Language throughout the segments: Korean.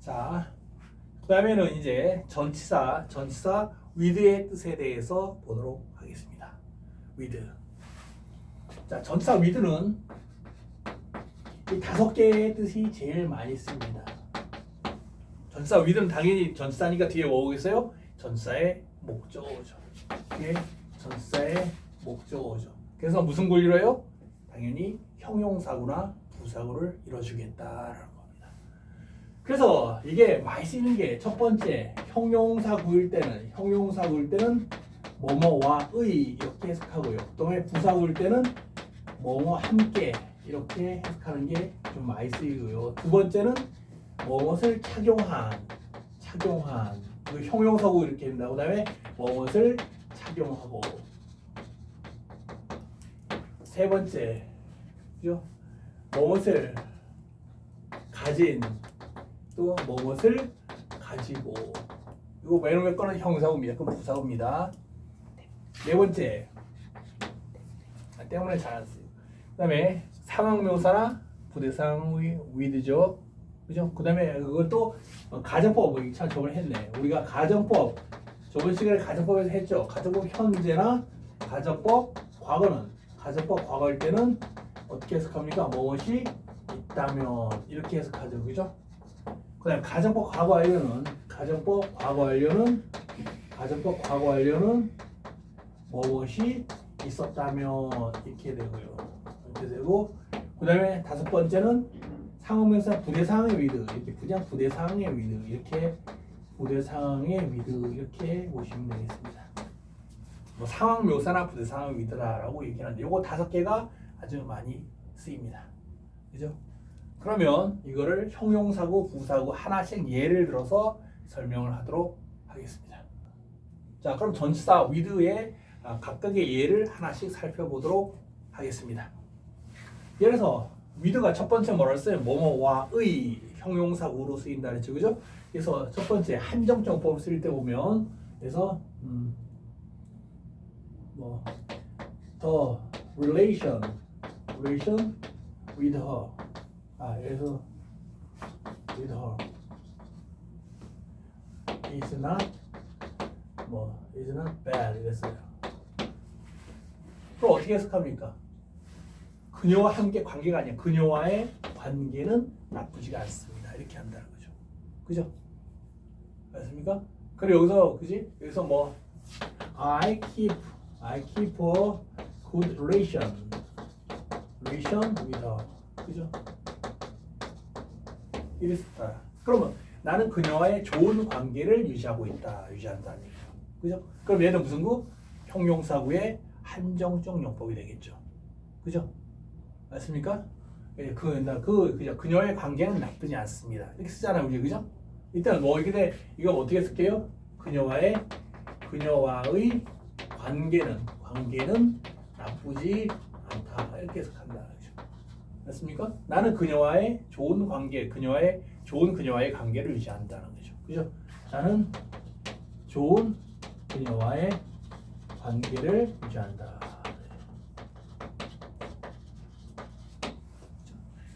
자, 그 다음에는 이제 전치사 with의 뜻에 대해서 보도록 하겠습니다. with. 자, 전치사 with는 이 5개의 뜻이 제일 많이 씁니다. 전치사 with는 당연히 전치사니까 뒤에 뭐 오겠어요? 전치사의 목적어죠. 이게 전치사의 목적어죠. 그래서 무슨 걸 이뤄요? 당연히 형용사구나 부사구를 이뤄주겠다라는 겁니다. 그래서 이게 많이 쓰이는 게 첫 번째 형용사구일 때는 뭐뭐와 의 이렇게 해석하고요. 그다음에 부사구일 때는 뭐뭐 함께 이렇게 해석하는 게 좀 많이 쓰이고요. 두 번째는 무엇을 착용한 그 형용사구 이렇게 된다. 그다음에 무엇을 착용하고 세 번째 그죠? 무엇을 가진 또 무엇을 가지고 이거 맨 위에 거는 형용사구입니다. 그건 부사구입니다. 네 번째 때문에 잘 안 써요. 그다음에 상황명사나 부대상의 with죠. 그죠? 그다음에 그것도 가정법 참 저번에 했네. 우리가 가정법 저번 시간에 가정법에서 했죠. 가정법 현재나 가정법 과거는 가정법 과거일 때는 어떻게 해석합니까? 무엇이 있다면 이렇게 해석하죠. 그죠? 그다음에 가정법 과거 완료는 무엇이 있었다면 이렇게 되고요. 이렇게 되고 그다음에 다섯 번째는 상호명사 부대상의 with 이렇게 그냥 부대상의 with 이렇게 부대상의 with 이렇게 보시면 되겠습니다. 뭐 상황묘사나 부대상의 with라고 얘기하는데 요거 5개가 아주 많이 쓰입니다. 그죠? 그러면 이거를 형용사구, 부사구 하나씩 예를 들어서 설명을 하도록 하겠습니다. 자, 그럼 전치사 with의 각각의 예를 하나씩 살펴보도록 하겠습니다. 예를 들어서 with가 첫 번째 뭐를 써요? 뭐뭐와 의 형용사구로 쓰인다 그랬죠, 그죠? 그래서 첫 번째 한정적법을 쓸 때 보면 그래서 the relation with her 그래서 with her is not bad 이랬어요. 그럼 어떻게 해석합니까? 그녀와 함께 관계가 아니야. 그녀와의 관계는 나쁘지가 않습니다. 이렇게 한다는 거죠. 그죠? 맞습니까? 그리고 여기서 그지? 여기서 뭐 I keep a good relation with her. 그죠? 이랬다. 그러면 나는 그녀와의 좋은 관계를 유지한다는 얘기죠. 그죠? 그럼 얘는 무슨 구? 형용사구의 한정적 용법이 되겠죠. 그죠? 맞습니까? 그녀의 관계는 나쁘지 않습니다. 이렇게 쓰잖아요, 우리 그죠? 일단 뭐 이게 이거 어떻게 쓸게요? 그녀와의 관계는 나쁘지 않다 이렇게 해석한다. 그죠? 맞습니까? 나는 그녀와의 좋은 그녀와의 관계를 유지한다는 거죠. 그죠? 나는 좋은 그녀와의 관계를 유지한다.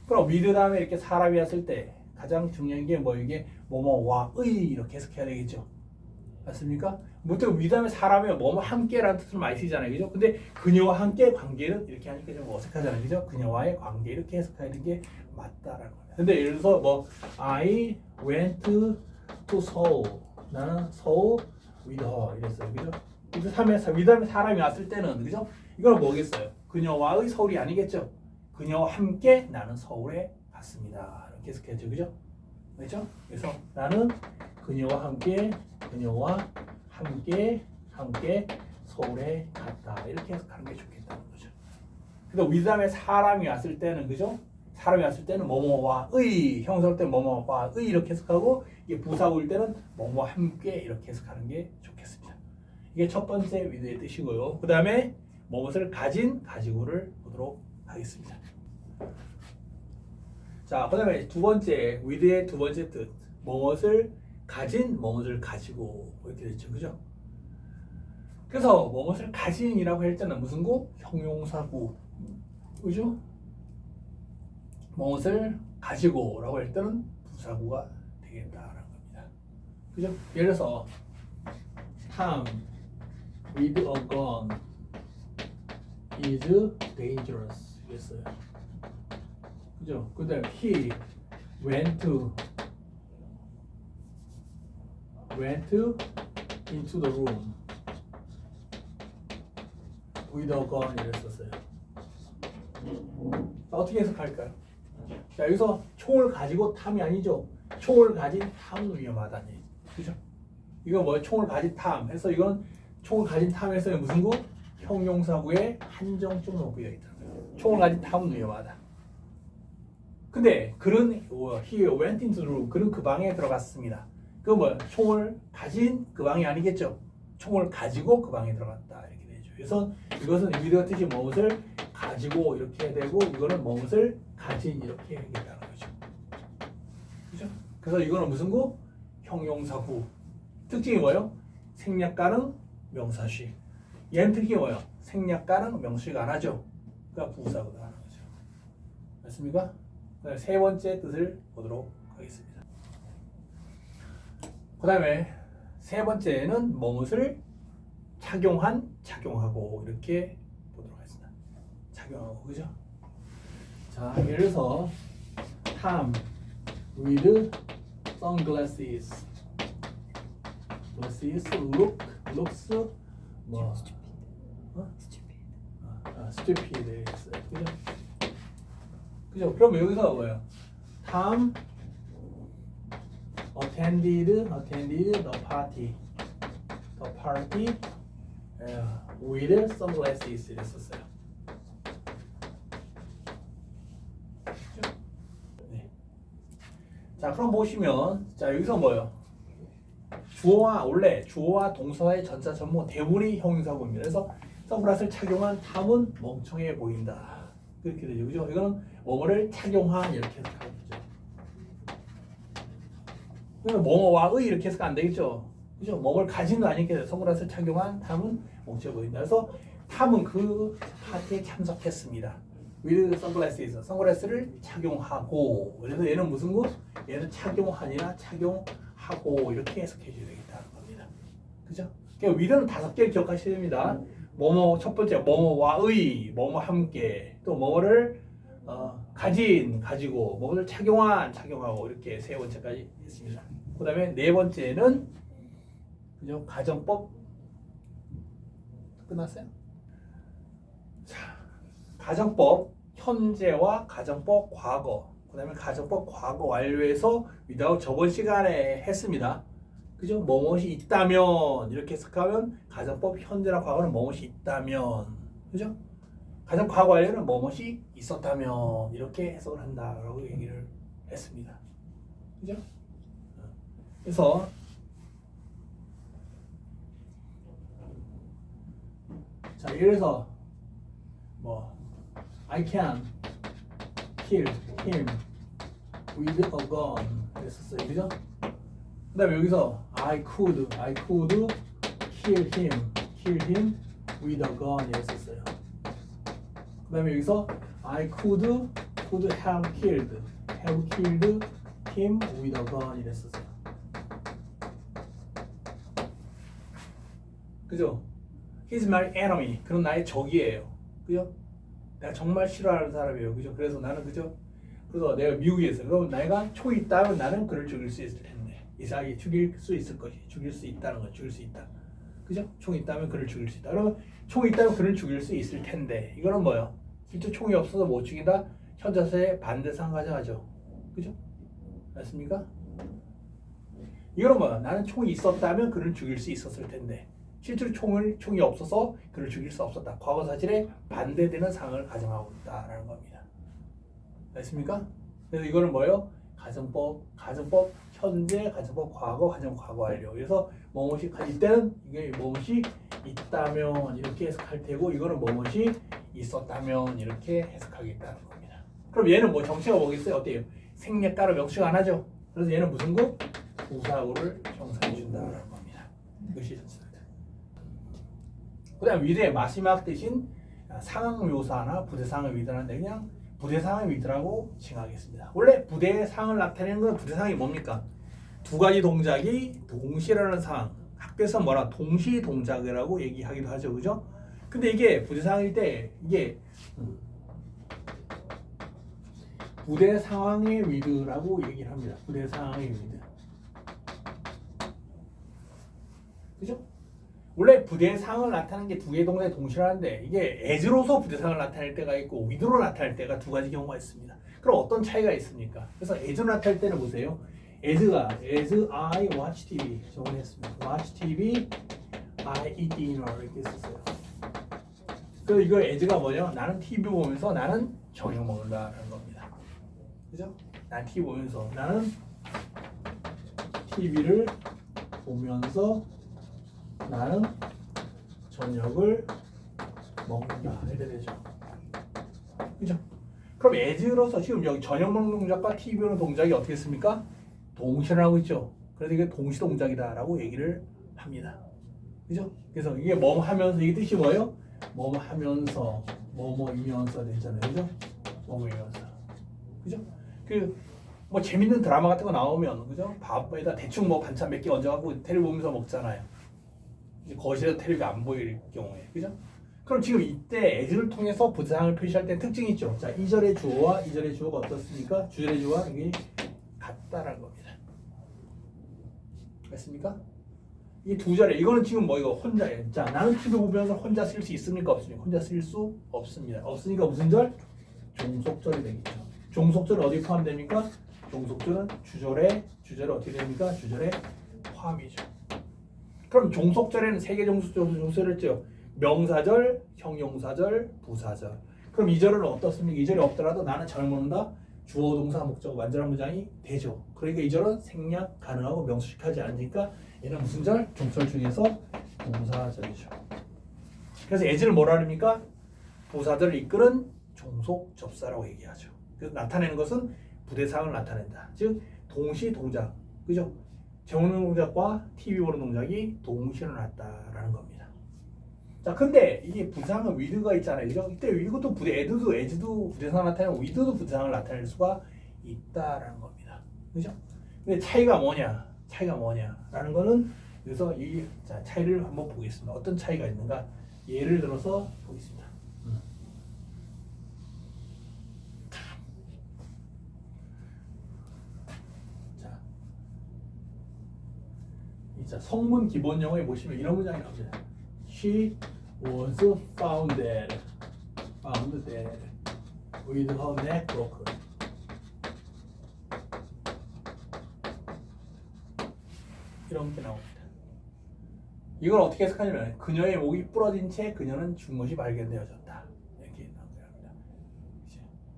그럼 with 다음에 이렇게 사람이 왔을 때 가장 중요한 게 이게 뭐뭐와 의 이렇게 해석해야 되겠죠. 맞습니까? 보통 with 다음에 사람이 뭐뭐 함께라는 뜻을 많이 쓰잖아요. 그죠? 근데 그녀와 함께 관계는 이렇게 하니까 좀 어색하잖아요. 그죠? 그녀와의 관계 이렇게 해석하는 게 맞다라는 거예요. 근데 예를 들어서 I went to Seoul. 나는 Seoul with her 이랬어요. 그죠? with 다음에 사람이 왔을 때는 그죠? 이건 뭐겠어요? 그녀와의 서울이 아니겠죠? 그녀와 함께 나는 서울에 갔습니다. 이렇게 해석해야죠. 그죠? 그렇죠? 그래서 나는 그녀와 함께 서울에 갔다. 이렇게 해석하는 게 좋겠다는 거죠. 그래서 with 다음에 사람이 왔을 때는 그죠? 사람이 왔을 때는 뭐뭐와 의, 형용사일 때는 뭐뭐와 의 이렇게 해석하고 이게 부사구일 때는 뭐뭐와 함께 이렇게 해석하는 게 좋겠습니다. 이게 첫 번째 with의 뜻이고요. 그 다음에 무엇을 가지고를 보도록 하겠습니다. 자, 그 다음에 두 번째 with의 두 번째 뜻 무엇을 가지고 이렇게 됐죠. 그죠? 그래서 무엇을 가진이라고 할 때는 무슨 구? 형용사구. 그죠? 무엇을 가지고라고 할 때는 부사구가 되겠다라는 겁니다. 그죠? 예를 들어서 Tom with a gun is dangerous 이랬어요. 그죠? 그 다음 he went into the room with a gun 이랬었어요. 어떻게 해석할까요? 자, 여기서 총을 가지고 탐이 아니죠. 총을 가진 탐은 위험하다니. 그죠? 이건 뭐예요? 총을 가진 탐. 해서 이건 총을 가진 탐에서 무슨 구? 형용사구의 한정적 논법이 되어 있다. 총을 가진 탐은 위험하다. 근데 그는 he went into the room. 그는 그 방에 들어갔습니다. 그 뭐야? 총을 가진 그 방이 아니겠죠. 총을 가지고 그 방에 들어갔다 이렇게 되죠. 그래서 이것은 위드가 뜻이 무엇을 가지고 이렇게 되고 이거는 무엇을 가진 이렇게 얘기하는 거죠. 그죠? 그래서 이거는 무슨 구? 형용사구. 특징이 뭐예요? 생략 가능 명사시. 얘는 특징이 뭐예요? 생략 가능 명시가 안 하죠. 그러니까 부사구다 하는 거죠. 맞습니까? 세 번째 뜻을 보도록 하겠습니다. 그 다음에 세 번째는 무엇을 착용한, 착용하고 이렇게 보도록 하겠습니다. 착용하고, 그죠? 자, 예를 들어서 Tom with sunglasses looks 뭐 stupid 그죠? 그죠? 그럼 여기서 뭐예요? Tom attended the party with sunglasses 이랬었어요. 그죠? 네. 자, 그럼 보시면 자 여기서 뭐예요? 원래 주어와 동사의 전자 전모 대부분이 형용사구입니다. 그래서 선글라스를 착용한 탐은 멍청해 보인다. 그렇게 되죠. 그죠? 이거는 뭐뭐를 착용한 이렇게 해석하는 거죠. 그러면 뭐뭐와의 이렇게 해석 안 되겠죠. 그죠? 뭐뭘 가진 거 아니겠죠. 선글라스를 착용한 탐은 멍청해 보인다. 그래서 탐은 그 파티에 참석했습니다. with sunglasses, 선글라스를 착용하고. 그래서 얘는 무슨 거? 얘는 착용한이나 착용하고 이렇게 해석해 줘야 되겠다는 겁니다. 그죠? 그러니까 with는 5개를 기억하셔야 됩니다. 뭐뭐 첫 번째 뭐뭐와의, 뭐뭐 함께, 또 뭐뭐를 가진, 가지고, 뭐뭐를 착용한, 착용하고 이렇게 세 번째까지 했습니다. 그 다음에 네 번째는 그죠? 가정법 끝났어요? 자, 가정법 현재와 가정법 과거, 그 다음에 가정법 과거 완료해서 without 저번 시간에 했습니다. 그죠? 뭐뭇이 있다면 이렇게 해석하면 가정법 현재나 과거는 뭐뭇이 있다면, 그죠? 가정 과거 완료는 뭐뭇이 있었다면 이렇게 해석을 한다라고 얘기를 했습니다. 그죠? 그래서 자, 예를 들어서 뭐 I can kill him with a gun 했었어요. 그죠? 그 다음에 여기서 I could kill him with a gun 했었어요. 그 다음에 여기서 I could have killed him with a gun 이랬었어요. 그죠? He's my enemy. 그런 나의 적이에요. 그죠? 내가 정말 싫어하는 사람이에요. 그죠? 그래서 나는 그죠? 그래서 내가 미국에 있어. 그럼 내가 총이 있다면 나는 그를 죽일 수 있을 텐데. 이삭이 죽일 수 있을 것이. 죽일 수 있다는 건 죽일 수 있다. 그죠? 총이 있다면 그를 죽일 수 있다. 그러면 총이 있다면 그를 죽일 수 있을 텐데. 이거는 뭐예요? 실제 총이 없어서 못 죽인다. 현자세의 반대상 가져가죠. 그죠? 맞습니까? 이거는 뭐야? 나는 총이 있었다면 그를 죽일 수 있었을 텐데. 실제로 총이 없어서 그를 죽일 수 없었다. 과거 사실에 반대되는 상황을 가정하고 있다라는 겁니다. 됐습니까? 그래서 이거는 뭐예요? 가정법 현재, 가정법 과거, 가정법 과거 완료. 그래서 뭐뭇이 이때는 이게 뭐뭇이 있다면 이렇게 해석할 테고, 이거는 뭐뭇이 있었다면 이렇게 해석하겠다는 겁니다. 그럼 얘는 뭐 정체가 뭐겠어요? 어때요? 생략 가로 명시가 안 하죠. 그래서 얘는 무슨 거? 부사구를 형성해 준다라는 겁니다. 이것이 전체입니다. 그다음 위드의 마지막 뜻인 상황 묘사나 부대상의 위드라는데 그냥 부대상의 위드라고 칭하겠습니다. 원래 부대의 상을 나타내는 건 부대상이 뭡니까? 두 가지 동작이 동시라는 상황. 학교에서 뭐라 동시 동작이라고 얘기하기도 하죠, 그죠? 근데 이게 부대 상황일 때 이게 부대 상황의 위드라고 얘기를 합니다. 부대 상황의 위드. 그죠? 원래 부대 상황을 나타내는 게 두 개의 동작이 동시라는데 이게 as로서 부대 상황을 나타낼 때가 있고 with로 나타낼 때가 두 가지 경우가 있습니다. 그럼 어떤 차이가 있습니까? 그래서 as로 나타낼 때는 보세요. as I watch TV 정리했습니다. watch TV, I eat dinner 이렇게 썼어요. 그래서 이거 as가 뭐냐? 나는 TV 보면서 나는 저녁 먹는다라는 겁니다. 그죠? 난 TV 보면서 나는 TV를 보면서 나는 저녁을 먹는다 이렇게 되죠. 그죠? 그럼 as로서 지금 여기 저녁 먹는 동작과 TV 보는 동작이 어떻게 했습니까? 동시를 하고 있죠. 그래서 이게 동시 동작이다라고 얘기를 합니다. 그죠? 그래서 이게 뭐 하면서 이게 뜻이 뭐예요? 뭐 하면서 뭐이면서 되잖아요. 그죠? 뭐이면서. 그죠? 그 뭐 재밌는 드라마 같은 거 나오면 그죠? 밥에다 대충 뭐 반찬 몇 개 얹어갖고 테레비 보면서 먹잖아요. 이제 거실에서 테레비 안 보일 경우에. 그죠? 그럼 지금 이때 as를 통해서 부사항을 표시할 때 특징이 있죠. 자, 2절의 주어와 2절의 주어가 어떻습니까? 주절의 주어와 이게 같다라는 겁니다. 됐습니까? 이 두 자리 이거는 지금 뭐 이거 혼자예요. 자, 나는 TV 보면서 혼자 쓸 수 있습니까? 없습니까? 혼자 쓸 수 없습니다. 없으니까 무슨 절? 종속절이 되겠죠. 종속절은 어디 포함됩니까? 종속절은 주절에 어떻게 됩니까? 주절에 포함이죠. 그럼 종속절에는 세 개 종속절을 했죠. 명사절, 형용사절, 부사절. 그럼 이 절은 어떻습니까? 이 절이 없더라도 나는 잘 먹는다. 주어, 동사, 목적, 완전한 문장이 되죠. 그러니까 이 절은 생략 가능하고 명수식하지 않으니까 얘는 무슨 절? 종절 중에서 부사절이죠. 그래서 as를 뭐라 합니까? 부사절을 이끄는 종속 접사라고 얘기하죠. 그래서 나타내는 것은 부대상을 나타낸다. 즉 동시 동작, 그죠? 재우는 동작과 TV 보는 동작이 동시에 일어났다라는 겁니다. 자, 근데 이게 부사항은 with가 있잖아요, 그죠? 이때 이것도 부대, as도 부대상을 나타내고 with도 부대상을 나타낼 수가 있다라는 겁니다, 그죠? 근데 차이가 뭐냐라는 거는 그래서 이 자, 차이를 한번 보겠습니다. 어떤 차이가 있는가? 예를 들어서 보겠습니다. 자, 성문 기본 영어에 보시면 이런 문장이 나옵니다. She was found dead with her neck broken. 이런 게 나옵니다. 이걸 어떻게 해석하냐면 그녀의 목이 부러진 채 그녀는 죽은 것이 발견되어졌다. 이렇게 나옵니다.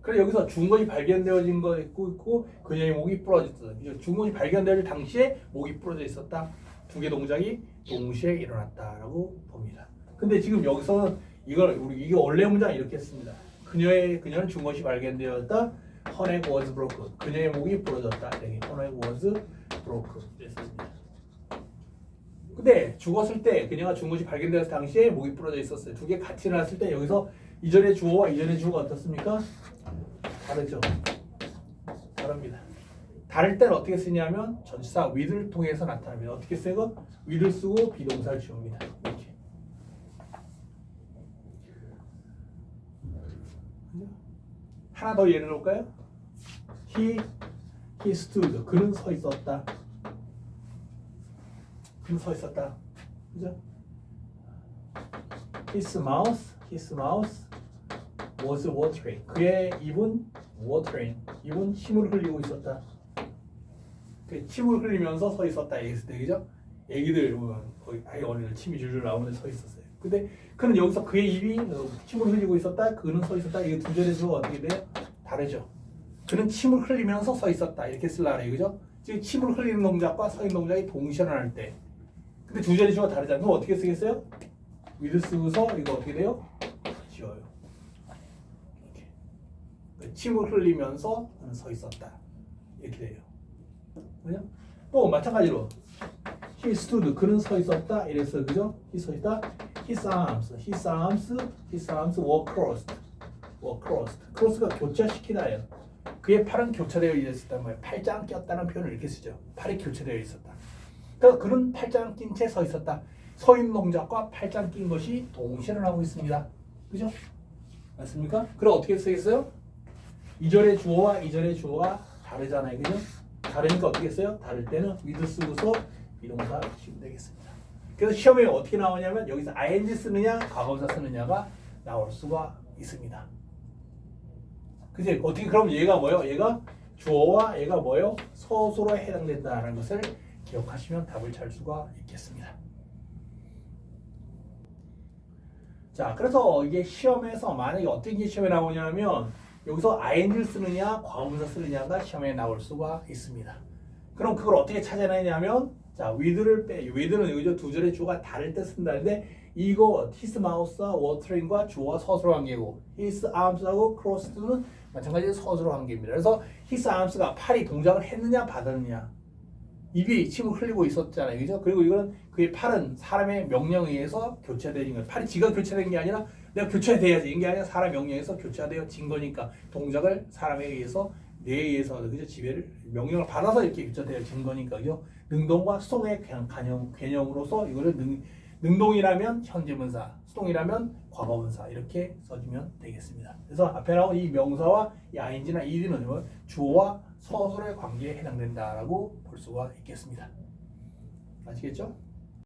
그래서 여기서 죽은 것이 발견되어진 거 있고 그녀의 목이 부러졌다. 죽은 것이 발견될 당시에 목이 부러져 있었다. 두 개 동작이 동시에 일어났다라고 봅니다. 근데 지금 여기서는 이게 원래 문장 이렇게 했습니다. 그녀는 죽은 것이 발견되었다. Her neck was broken. 그녀의 목이 부러졌다. Her neck was broken. 이랬습니다. 근데 죽었을 때 그녀가 죽은 것이 발견되었을 당시에 목이 부러져 있었어요. 두 개 같이 일어났을 때 여기서 이전의 주어와 이전의 주어가 어떻습니까? 다르죠. 다릅니다. 다를 때는 어떻게 쓰냐면 전치사 with를 통해서 나타납니다. 어떻게 쓰고? with를 쓰고 비동사를 지웁니다. 이렇게. 하나 더 예를 들어볼까요? He stood. 그는 서 있었다. 그죠? His mouth was watering. 그의 입은 watering. 입은 침을 흘리고 있었다. 침을 흘리면서 서 있었다. 그죠? 애기들 보면 거의 아이 어린이들 침이 줄줄 나오는데 서 있었어요. 근데 그는 여기서 그의 입이 침을 흘리고 있었다. 그는 서 있었다. 이게 두 절의 주어가 어떻게 돼요? 다르죠. 그는 침을 흘리면서 서 있었다. 이렇게 쓰려고 해요. 그죠? 지금 침을 흘리는 동작과 서 있는 동작이 동시에 일어날 때. 근데 두 절의 주어가 다르잖아요. 그럼 어떻게 쓰겠어요? with 쓰고서 이거 어떻게 돼요? 지워요. 이렇게. 침을 흘리면서 서 있었다. 이렇게 돼요. 그죠? 또 마찬가지로 he stood. 그는 서 있었다. 이랬어요. 그죠? he 서 있다. his arms were crossed. cross가 교차시키다예요. 그의 팔은 교차되어 있었다. 뭐예요? 팔짱 꼈다는 표현을 이렇게 쓰죠. 팔이 교차되어 있었다. 그러니까 그는 팔짱 낀 채 서 있었다. 서 있는 동작과 팔짱 낀 것이 동시에 일어나고 있습니다. 그죠? 맞습니까? 그럼 어떻게 쓰겠어요? 2절의 주어와 2절의 주어가 다르잖아요. 그죠? 다르니까 어떻게 써요? 다를 때는 with 쓰고서 비동사 쓰면 되겠습니다. 그래서 시험에 어떻게 나오냐면 여기서 ing 쓰느냐 과거분사 쓰느냐가 나올 수가 있습니다. 그지? 어떻게 그럼 얘가 뭐예요? 얘가 주어와 얘가 뭐예요? 서술어에 해당된다라는 것을 기억하시면 답을 잘 수가 있겠습니다. 자, 그래서 이게 시험에서 만약에 어떤 게 시험에 나오냐면 여기서 ing를 쓰느냐 과거분사 쓰느냐가 시험에 나올 수가 있습니다. 그럼 그걸 어떻게 찾아내냐면 자, with는 여기죠. 두 줄의 주어가 다를 때 쓴다는데 이거 his mouth와 watering과 주어와 서술어 관계고 his arms하고 crossed는 마찬가지로 서술어 관계입니다. 그래서 his arms가 팔이 동작을 했느냐 받았느냐 입이 침을 흘리고 있었잖아요. 그죠? 그리고 이거는 그의 팔은 사람의 명령에 의해서 교체되는 거예요. 팔이 지가 교체된 게 아니라 내가 교체돼야지. 이게 아니라 사람 명령에서 교체되어진 거니까 동작을 사람에 의해서 뇌에 의해서 그죠? 지배를 명령을 받아서 이렇게 교체되어진 거니까 그죠? 능동과 수동의 개념으로서 이거를 능동이라면 현재분사, 수동이라면 과거분사 이렇게 써주면 되겠습니다. 그래서 앞에 나온 이 명사와 이 ing나 ed는 주어와 서술의 관계에 해당된다라고 볼 수가 있겠습니다. 아시겠죠?